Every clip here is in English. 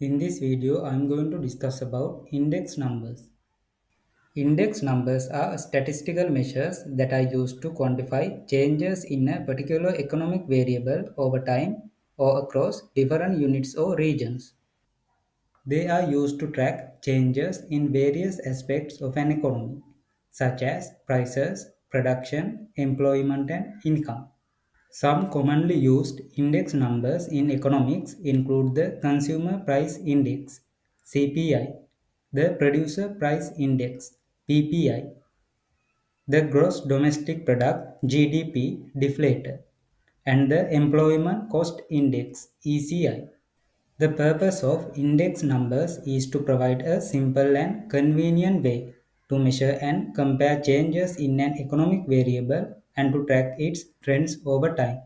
In this video, I am going to discuss about index numbers. Index numbers are statistical measures that are used to quantify changes in a particular economic variable over time or across different units or regions. They are used to track changes in various aspects of an economy, such as prices, production, employment, and income. Some commonly used index numbers in economics include the Consumer Price Index (CPI), the Producer Price Index (PPI), the Gross Domestic Product (GDP) deflator, and the Employment Cost Index (ECI). The purpose of index numbers is to provide a simple and convenient way to measure and compare changes in an economic variable and to track its trends over time.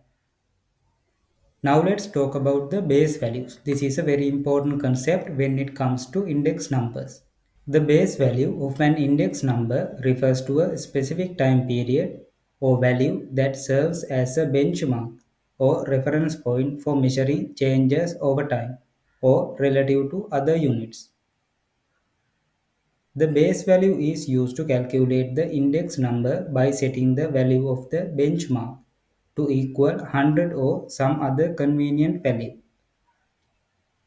Now let's talk about the base values. This is a very important concept when it comes to index numbers. The base value of an index number refers to a specific time period or value that serves as a benchmark or reference point for measuring changes over time or relative to other units. The base value is used to calculate the index number by setting the value of the benchmark to equal 100 or some other convenient value.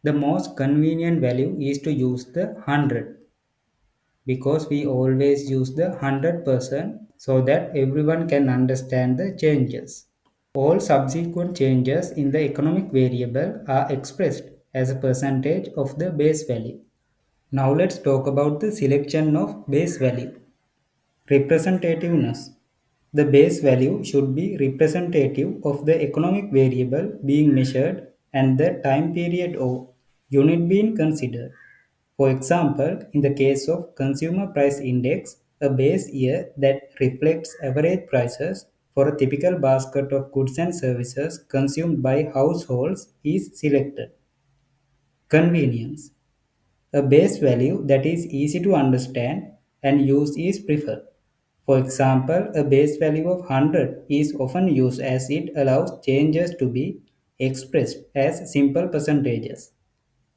The most convenient value is to use the 100 because we always use the 100% so that everyone can understand the changes. All subsequent changes in the economic variable are expressed as a percentage of the base value. Now let's talk about the selection of base value. Representativeness. The base value should be representative of the economic variable being measured and the time period or unit being considered. For example, in the case of Consumer Price Index, a base year that reflects average prices for a typical basket of goods and services consumed by households is selected. Convenience. A base value that is easy to understand and use is preferred. For example, a base value of 100 is often used as it allows changes to be expressed as simple percentages.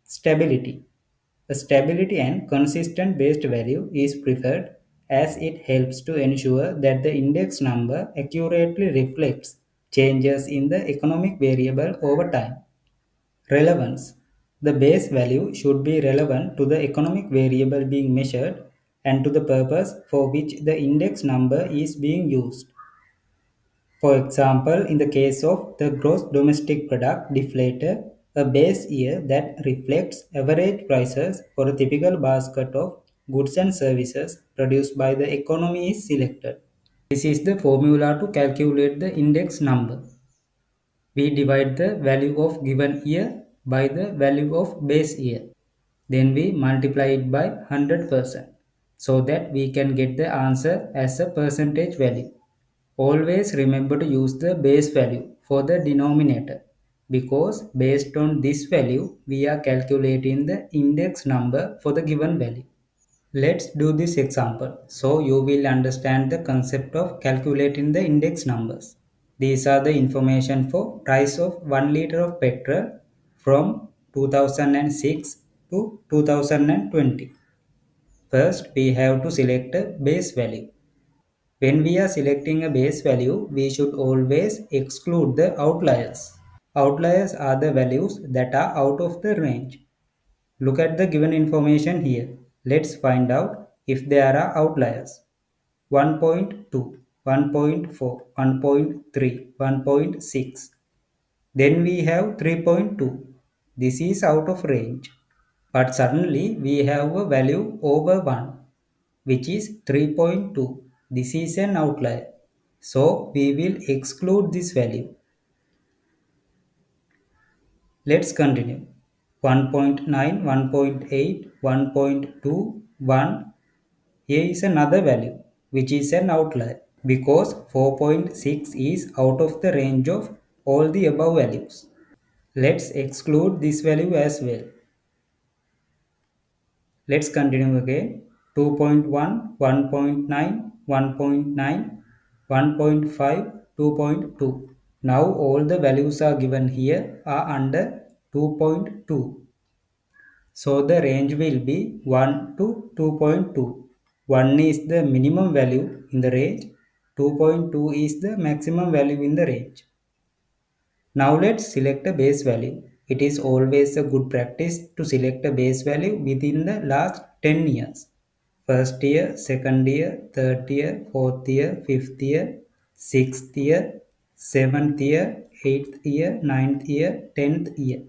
Stability. A stability and consistent based value is preferred as it helps to ensure that the index number accurately reflects changes in the economic variable over time. Relevance. The base value should be relevant to the economic variable being measured and to the purpose for which the index number is being used. For example, in the case of the gross domestic product deflator, a base year that reflects average prices for a typical basket of goods and services produced by the economy is selected. This is the formula to calculate the index number. We divide the value of given year by the value of base year. Then we multiply it by 100% so that we can get the answer as a percentage value. Always remember to use the base value for the denominator because based on this value we are calculating the index number for the given value. Let's do this example so you will understand the concept of calculating the index numbers. These are the information for price of 1 liter of petrol from 2006 to 2020. First, we have to select a base value. When we are selecting a base value, we should always exclude the outliers. Outliers are the values that are out of the range. Look at the given information here. Let's find out if there are outliers. 1.2, 1.4, 1.3, 1.6. Then we have 3.2. This is out of range. But suddenly we have a value over 1, which is 3.2. This is an outlier. So we will exclude this value. Let's continue. 1.9, 1.8, 1.2, 1. Here is another value, which is an outlier because 4.6 is out of the range of all the above values. Let's exclude this value as well. Let's continue again. 2.1, 1.9, 1.9, 1.5, 2.2. Now all the values are given here are under 2.2. So the range will be 1 to 2.2. 1 is the minimum value in the range. 2.2 is the maximum value in the range. Now let's select a base value. It is always a good practice to select a base value within the last 10 years. First year, second year, third year, fourth year, fifth year, sixth year, seventh year, eighth year, ninth year, 10th year.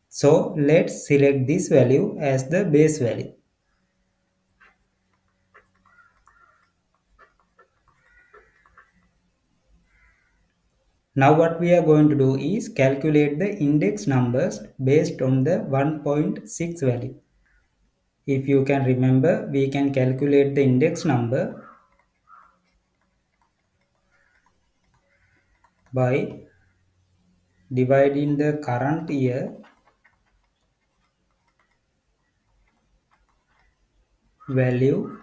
So let's select this value as the base value. Now what we are going to do is calculate the index numbers based on the 1.6 value. If you can remember, we can calculate the index number by dividing the current year value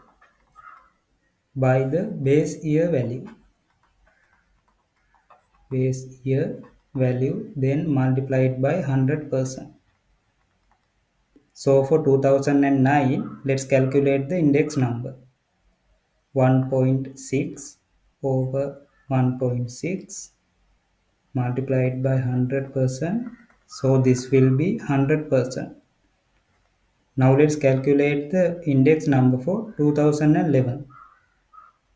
by the base year value. Base year value then multiplied by 100%. So for 2009, let's calculate the index number. 1.6 over 1.6 multiplied by 100%. So this will be 100%. Now let's calculate the index number for 2011.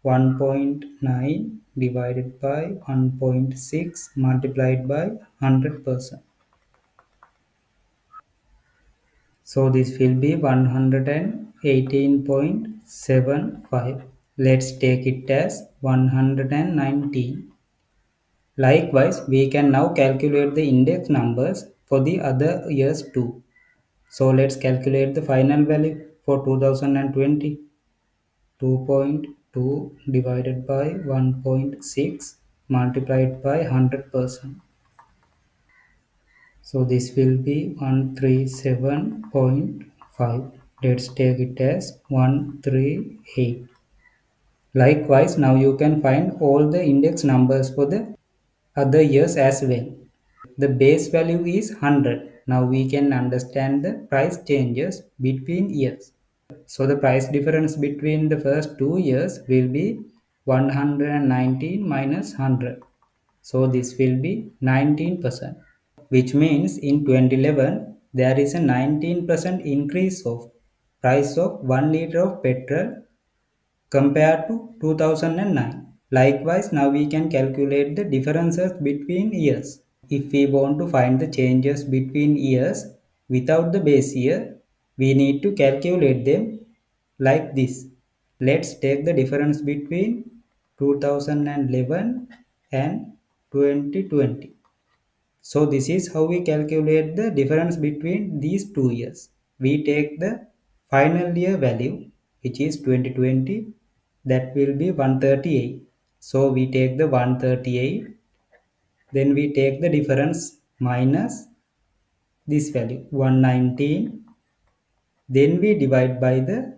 1.9 divided by 1.6 multiplied by 100%. So this will be 118.75. Let's take it as 119. Likewise, we can now calculate the index numbers for the other years too. So let's calculate the final value for 2020. 2.2 divided by 1.6 multiplied by 100%. So this will be 137.5. Let's take it as 138. Likewise, now you can find all the index numbers for the other years as well. The base value is 100. Now we can understand the price changes between years. So the price difference between the first 2 years will be 119 minus 100. So this will be 19%, which means in 2011 there is a 19% increase of price of 1 liter of petrol compared to 2009. Likewise, now we can calculate the differences between years. If we want to find the changes between years without the base year, we need to calculate them like this. Let's take the difference between 2011 and 2020. So this is how we calculate the difference between these 2 years. We take the final year value, which is 2020, that will be 138. So we take the 138, then we take the difference minus this value 119, then we divide by the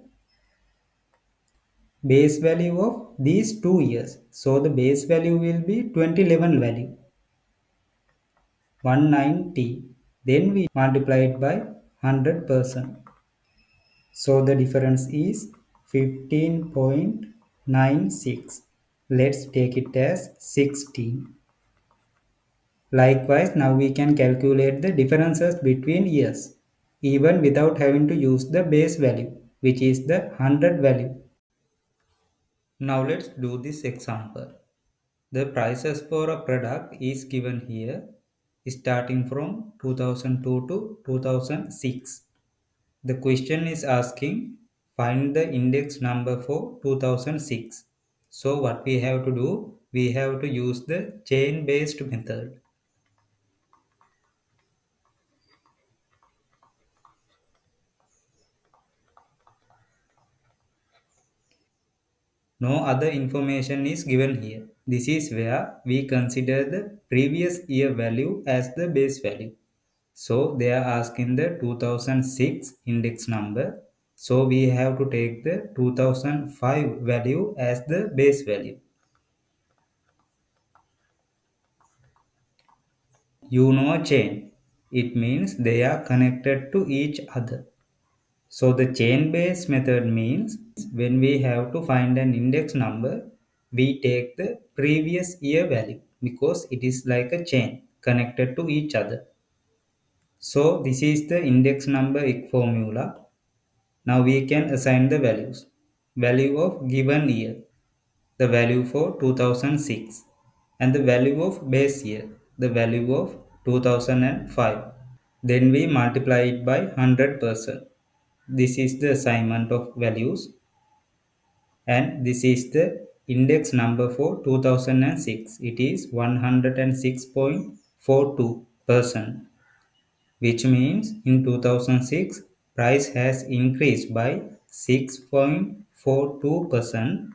base value of these 2 years. So the base value will be 2011 value 190, then we multiply it by 100%. So the difference is 15.96. Let's take it as 16. Likewise, now we can calculate the differences between years even without having to use the base value, which is the 100 value. Now let's do this example. The prices for a product is given here starting from 2002 to 2006. The question is asking find the index number for 2006. So what we have to do, we have to use the chain based method. No other information is given here. This is where we consider the previous year value as the base value. So they are asking the 2006 index number. So we have to take the 2005 value as the base value. You know chain. It means they are connected to each other. So the chain-based method means when we have to find an index number, we take the previous year value because it is like a chain connected to each other. So this is the index number formula. Now we can assign the values. Value of given year, the value for 2006, and the value of base year, the value of 2005. Then we multiply it by 100%. This is the assignment of values, and this is the index number for 2006. It is 106.42%, which means in 2006 price has increased by 6.42%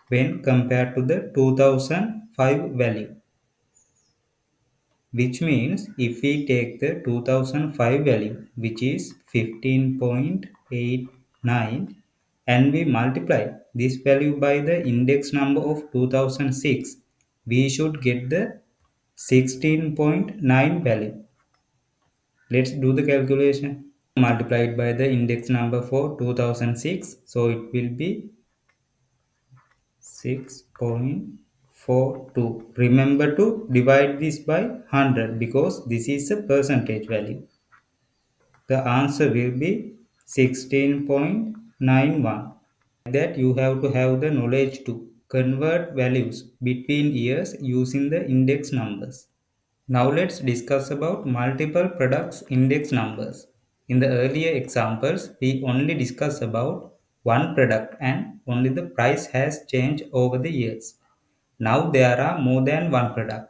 when compared to the 2005 value, which means if we take the 2005 value, which is 15.89, and we multiply this value by the index number of 2006, we should get the 16.9 value. Let's do the calculation. Multiplied by the index number for 2006, so it will be 6.42. Remember to divide this by 100 because this is a percentage value. The answer will be 16.91. That you have to have the knowledge to convert values between years using the index numbers. Now let's discuss about multiple products index numbers. In the earlier examples, we only discussed about one product and only the price has changed over the years. Now there are more than one product.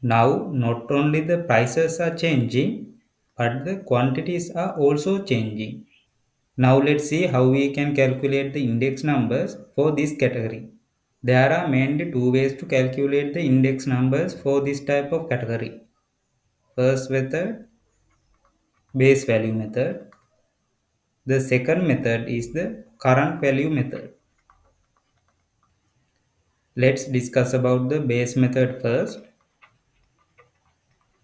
Now not only the prices are changing, but the quantities are also changing. Now let's see how we can calculate the index numbers for this category. There are mainly two ways to calculate the index numbers for this type of category. First method, base value method. The second method is the current value method. Let's discuss about the base method first.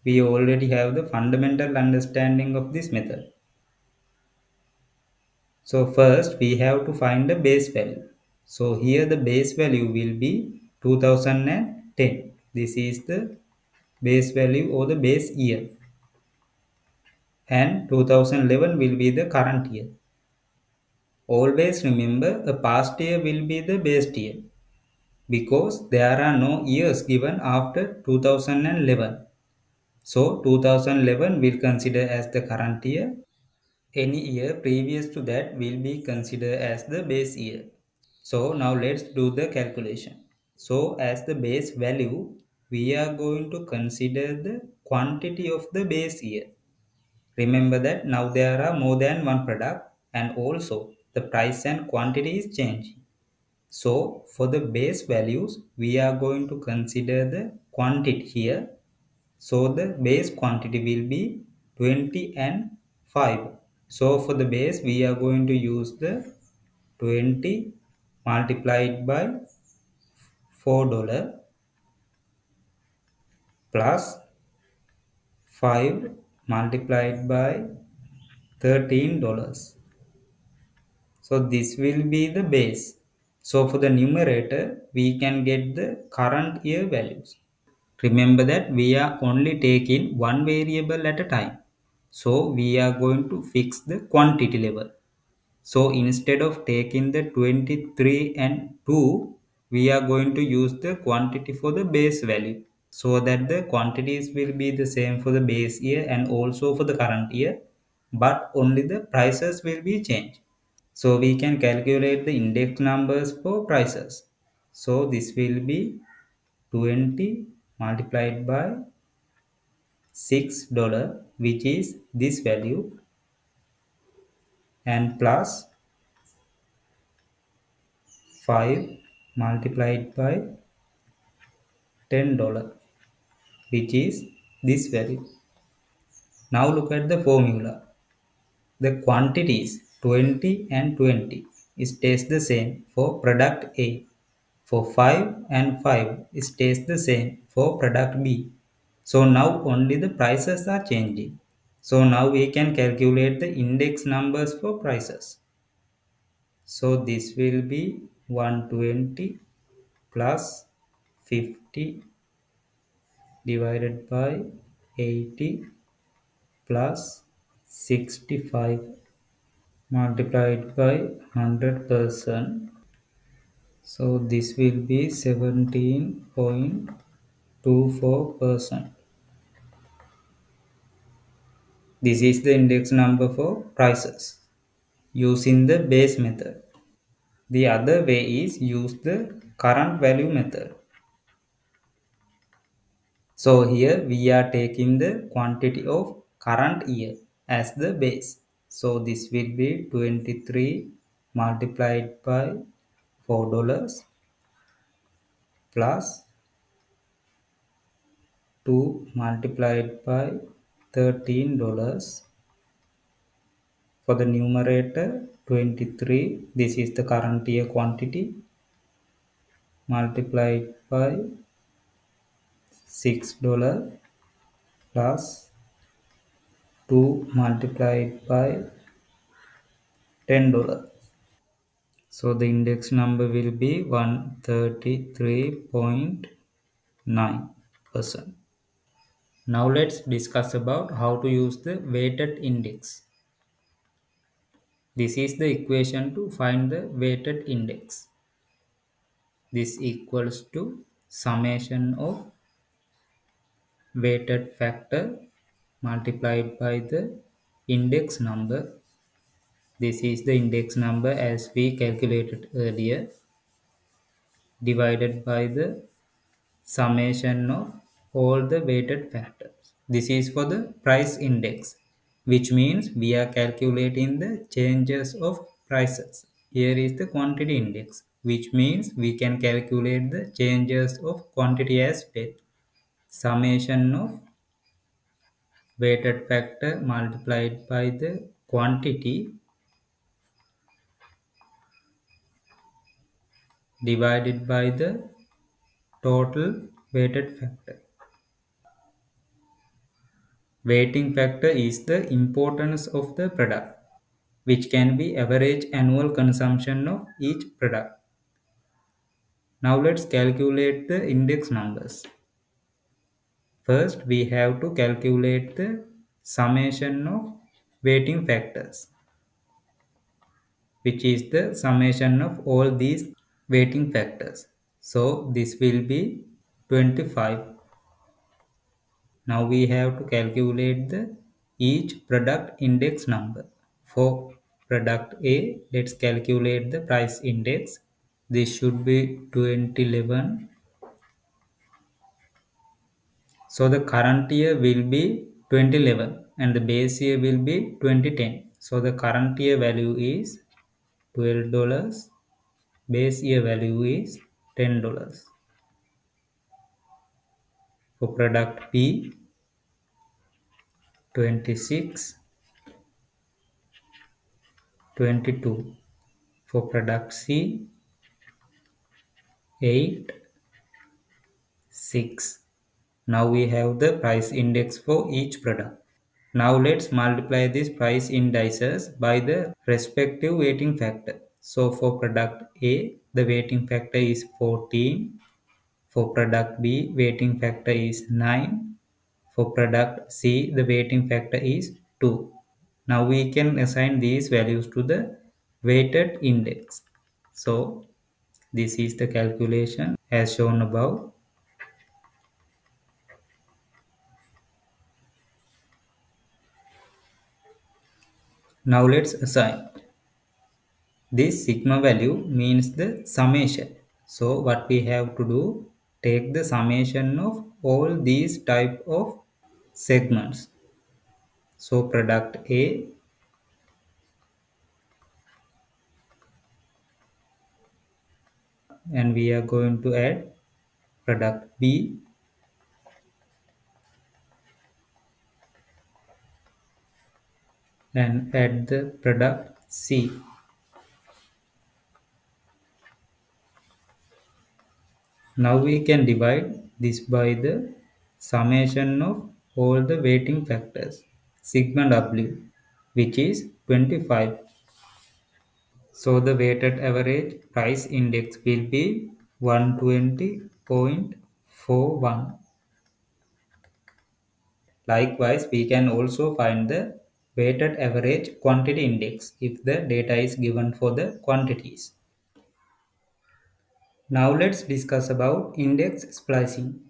We already have the fundamental understanding of this method. So first we have to find the base value. So here the base value will be 2010. This is the base value or the base year. And 2011 will be the current year. Always remember a past year will be the base year because there are no years given after 2011. So 2011 will consider as the current year. Any year previous to that will be considered as the base year. So now let's do the calculation. So as the base value, we are going to consider the quantity of the base year. Remember that now there are more than one product and also the price and quantity is changing. So for the base values, we are going to consider the quantity here. So the base quantity will be 20 and 5. So for the base, we are going to use the 20 multiplied by $4 plus 5 multiplied by $13. So this will be the base. So for the numerator, we can get the current year values. Remember that we are only taking one variable at a time. So we are going to fix the quantity level. So instead of taking the 23 and 2, we are going to use the quantity for the base value. So that the quantities will be the same for the base year and also for the current year. But only the prices will be changed. So we can calculate the index numbers for prices. So this will be 20 multiplied by $6, which is this value, and plus 5 multiplied by $10, which is this value. Now look at the formula. The quantities 20 and 20 stays the same for product A. For 5 and 5 stays the same for product B. So now only the prices are changing. So now we can calculate the index numbers for prices. So this will be 120 plus 50 divided by 80 plus 65 multiplied by 100%. So this will be 17.24%. This is the index number for prices using the base method. The other way is use the current value method. So here we are taking the quantity of current year as the base. So this will be 23 multiplied by $4 plus 2 multiplied by $13. For the numerator 23, this is the current year quantity, multiplied by $6 plus 2 multiplied by $10. So the index number will be 133.9%. Now let's discuss about how to use the weighted index. This is the equation to find the weighted index. This equals to summation of weighted factor multiplied by the index number. This is the index number as we calculated earlier, divided by the summation of all the weighted factors. This is for the price index, which means we are calculating the changes of prices. Here is the quantity index, which means we can calculate the changes of quantity as well. Summation of weighted factor multiplied by the quantity divided by the total weighted factor. Weighting factor is the importance of the product, which can be average annual consumption of each product. Now let's calculate the index numbers. First, we have to calculate the summation of weighting factors, which is the summation of all these weighting factors. So this will be 25. Now we have to calculate the each product index number. For product A, let's calculate the price index. This should be 2011. So the current year will be 2011 and the base year will be 2010. So the current year value is $12. Base year value is $10. For product B, 26, 22. For product C, 8, 6. Now we have the price index for each product. Now let's multiply these price indices by the respective weighting factor. So for product A, the weighting factor is 14. For product B, weighting factor is 9. For product C, the weighting factor is 2. Now we can assign these values to the weighted index. So this is the calculation as shown above. Now let's assign. This sigma value means the summation. So what we have to do, take the summation of all these type of segments. So product A, and we are going to add product B, and add the product C. Now we can divide this by the summation of all the weighting factors. sigma w, which is 25. So the weighted average price index will be 120.41. Likewise, we can also find the weighted average quantity index if the data is given for the quantities. Now let's discuss about index splicing.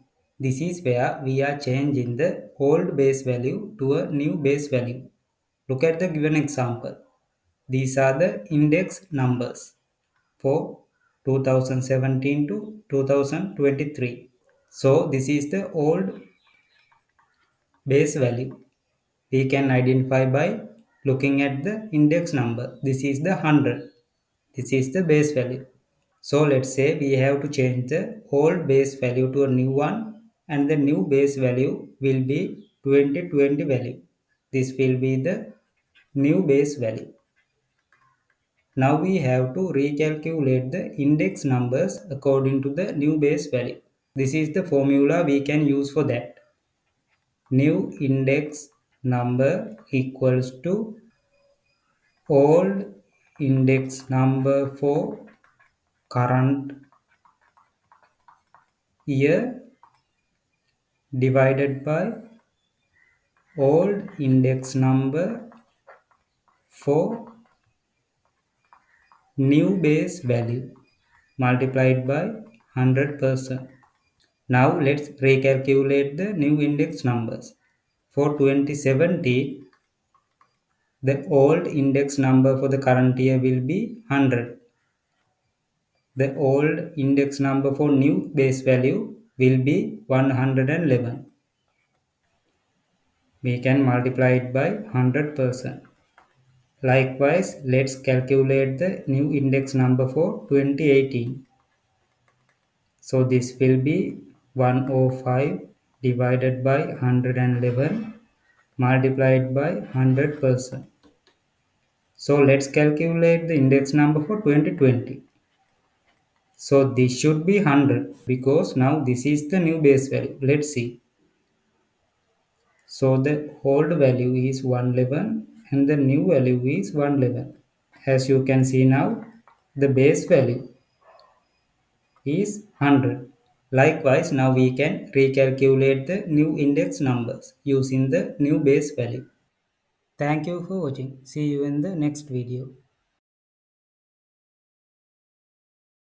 This is where we are changing the old base value to a new base value. Look at the given example. These are the index numbers for 2017 to 2023. So this is the old base value. We can identify by looking at the index number. This is the 100. This is the base value. So let's say we have to change the old base value to a new one, and the new base value will be 2020 value. This will be the new base value. Now we have to recalculate the index numbers according to the new base value. This is the formula we can use for that. New index number equals to old index number for current year divided by old index number for new base value multiplied by 100%. Now let's recalculate the new index numbers. For 2017, the old index number for the current year will be 100. The old index number for new base value will be 111. We can multiply it by 100%. Likewise, let's calculate the new index number for 2018. So this will be 105 divided by 111 multiplied by 100%. So let's calculate the index number for 2020. So this should be 100 because now this is the new base value. Let's see. So the old value is 111 and the new value is 111. As you can see now, the base value is 100. Likewise, now we can recalculate the new index numbers using the new base value. Thank you for watching. See you in the next video.